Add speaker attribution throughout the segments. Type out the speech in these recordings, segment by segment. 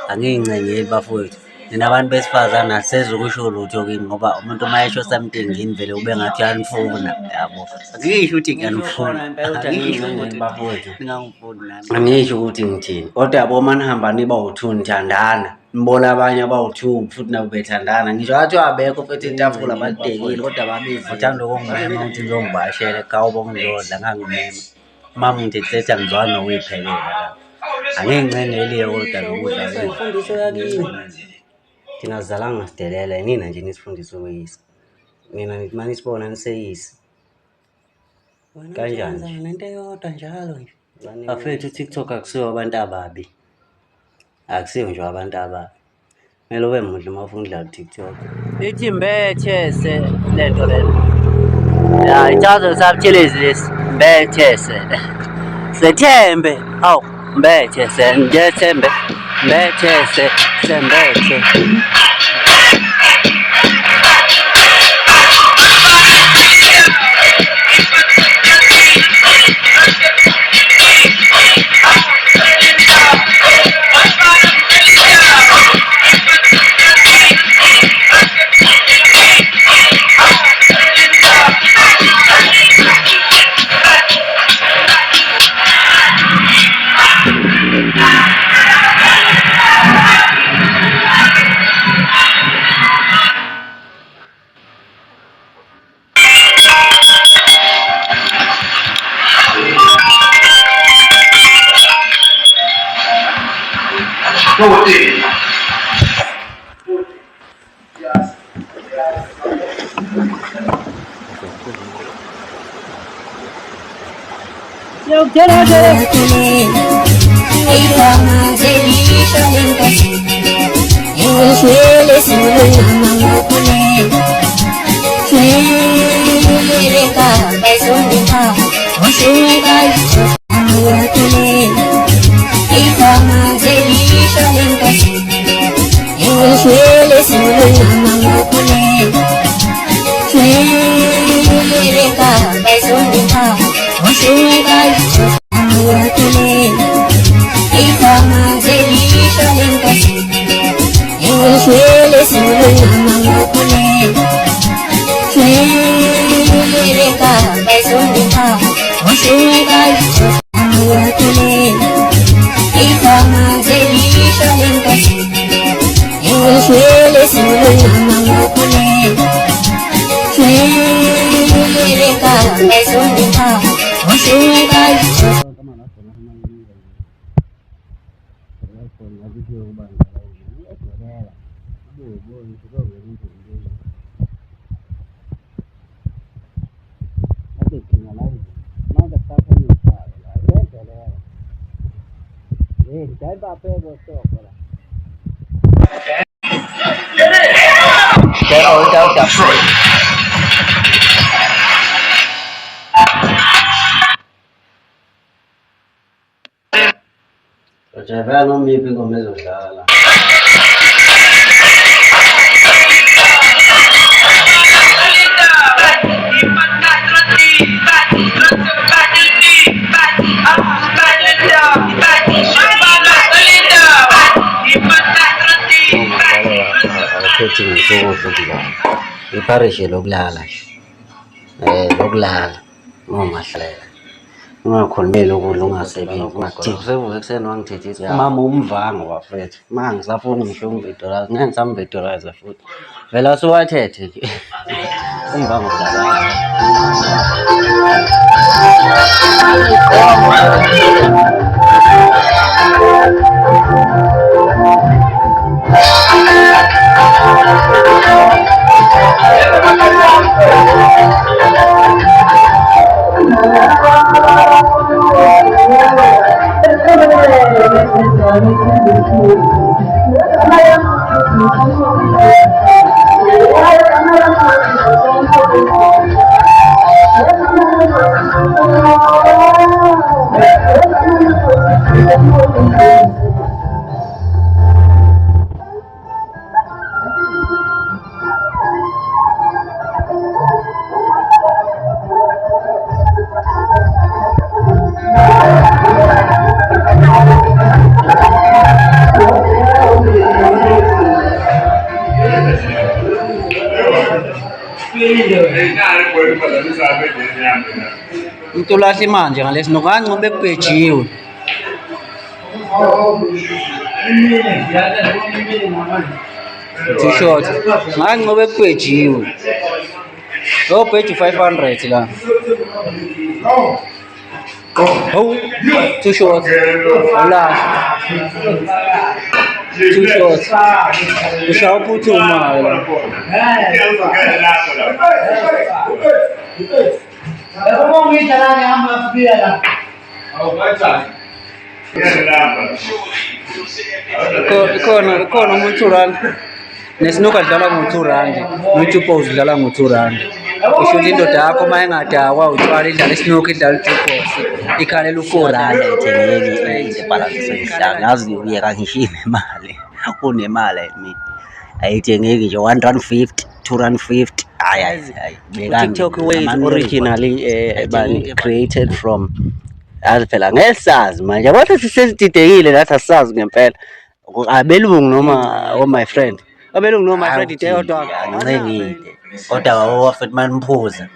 Speaker 1: Angiyingcengeli bafowethu. Nina abantu besifazane asisezu kusho lutho kini ngoba umuntu uma esho something yini vele ube ngathi uyanifuna, yabo. Angisho ukuthi ngiyanifuna. Angisho ukuthi bafowethu ningangifuni nami. Angisho ukuthi ngithini. Kodwa yabo uma nihamba niba u-2 nithandana. Nibona abanye abawu-2 futhi nabo bethandana. Ngisho bathiwa abekho futhi itafula balidekile kodwa babizile. Uthanda ukungimema ukuthi ngizongibashela ekhaya ngizodla ngangimema. Mama ngithi angizwani nokuyiphekela la. Angiyingcengeli-ke kodwa lokudla
Speaker 2: Imfundiso yakini. Thina sizalanga ngasidelela nina nje nisifundise ukuyisa. Mina ngithi manje sibona niseyisi. Kanjani? Nento eyodwa njalo nje. Bafethu uTikTok akusiyo abantu ababi. Akusiyo nje abantu ababi. Kumele ube muhle uma ufuna udlala uTikTok. Ithi mbethese lento lena. Ya ichazo sabuthelezi lesi. Mbethese. Sethembe. Hawu. Mbethese ngethembe. Mbethese sembethe. Ujayivela noma iyiphi ingoma ezodlala. Akukhethi ngisukuhle ukudlala. Iparishe lokulala nje. Lokulala ungahlalela. Ungakhulumeli ukudla ungasebenzi. Usevuke ekuseni wangithethisa. Mama umvango bafethu. Manje ngisafuna ngisho umvidolazi. Ngeke ngisamvidolaza futhi. Vela suwathethe nje. Umvango udlala. umuntu ulahla imanje ngalesi nokancobe ekubhejiwe. T-shirt ngancobe ekubhejiwe. Lo bheji 500 la. Oh, too short. Olahla. Too short. Ushaya uphuthuma la. Khona umuntu rand nesinoka dlala ngo2 rand no-2 dlala ngo2 rand. Usho ukuthi indoda yakho uma engadakwa utshwala idlala isinoka idlala u-2 ikhalela u4 rand.
Speaker 1: Ayithengeki ibhalansiso yihlanga ngazi uyeka ngisho inemali unemali mina ayithengeki nje 1 rand 50 2 rand 50 hayi
Speaker 2: TikTok ways originally created from phela ngesazi manje abantu sisezididekile lathi asazi ngempela abelungu noma my friend abelungu noma my friend kodwa
Speaker 1: ancengile kodwa wafethi maniphuza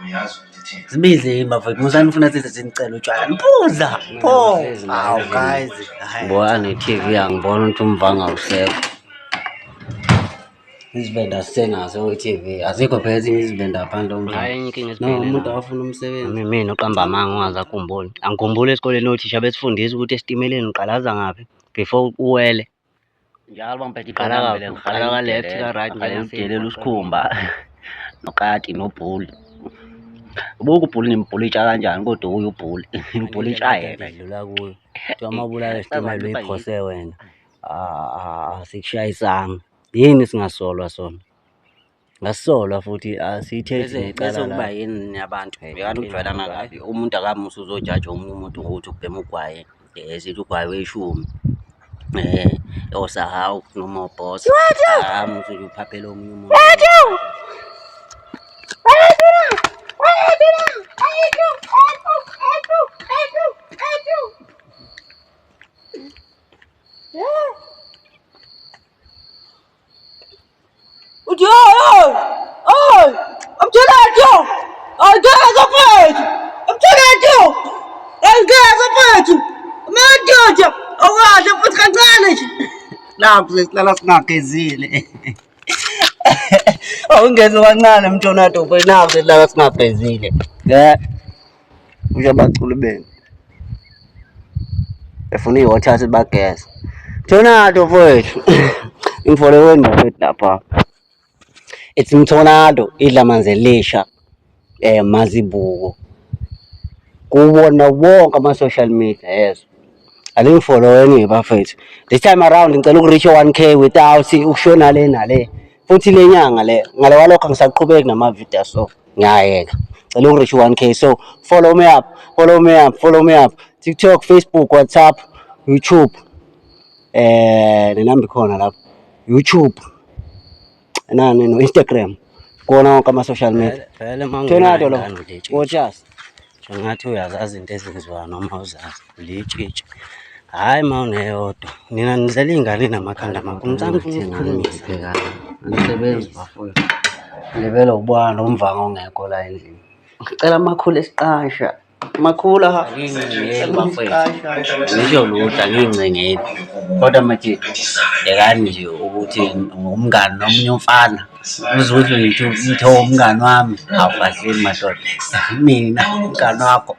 Speaker 1: sibize imafethi musanifuna size sinicela utshwala niphuza pho awu guys
Speaker 2: mbona TV angibona ukuthi umvanga usekho.
Speaker 1: Izivenda sisenazo i-TV azikho phela ezinye izivenda ngaphandle omdlalo.
Speaker 2: Hayi inkinga
Speaker 1: No
Speaker 2: esibhekene
Speaker 1: umuntu afuna umsebenzi.
Speaker 2: mina oqamba amanga ungazakhumbuli angikhumbula esikoleni othisha besifundisa ukuthi esitimeleni uqalaza ngaphi before uwele
Speaker 1: Njalo bangiphethe
Speaker 2: Qala
Speaker 1: iqala
Speaker 2: qala ka left ka right
Speaker 1: ngidelela usikhumba nokati nobhuli. Ubuke ubhuli nimbhulitsha kanjani kodwa uye ubhuli imbhulitsha yena
Speaker 2: idlula kuyo kuthiwa amabulala esitimela uyiphose wena asikushayisanga yini singasolwa sona ngasolwa futhi asiyithethi necala
Speaker 1: kuba yini yabantu bekade ukujwayelana kabi umuntu akamusa uzojaja omunye umuntu ngokuthi ubhema ugwaye sithi ugwaye weshumi osahawu noma boss akamusa nje uphaphela omunye umuntu
Speaker 3: I'm telling you, I'm guys of it. I'm telling you, I'm guys of it. Man, Georgia, oh, I'm put containers.
Speaker 1: lapho sihlala singagezile awungeze kancane mntonato mfowethu nawo sihlala singagezile usho abaculi benu efuna i-water sibageza mntonato mfowethu imfoleweni mfowethu lapha it's mthonado idla amanzi elisha mazibuko kuwona wonke ama-social media yezo alingifolloweni bafethu this time around ngicela ukureach 1k without ukushona le nale futhi le nyanga le ngale walokho ngisaqhubeka nama-video so ngiyayeka ngicela ukureach 1k so follow me up TikTok, Facebook, WhatsApp, YouTube nenamba ikhona lapho YouTube nani no Instagram kona wonke ama-social media
Speaker 2: vele
Speaker 1: Mthonado lo watshasi
Speaker 2: ngathi uyazazi into ezenziwayo noma uzazi litshitshi hayi ma uneyodwa nina nidlela iy'ngane namakhanda amakhulu ngicela ukukhulumisa
Speaker 1: umsebenzi bafowethu lebela ubwana umvanga ongekho la endlini
Speaker 2: ngicela amakhulu esiqasha makhulu
Speaker 1: ngisho lutho angiyincengeli kodwa manje lekani nje ukuthi umngani nomunye umfana uzwe ukuthi umngani wami awukahleni madoda mina umngani wakho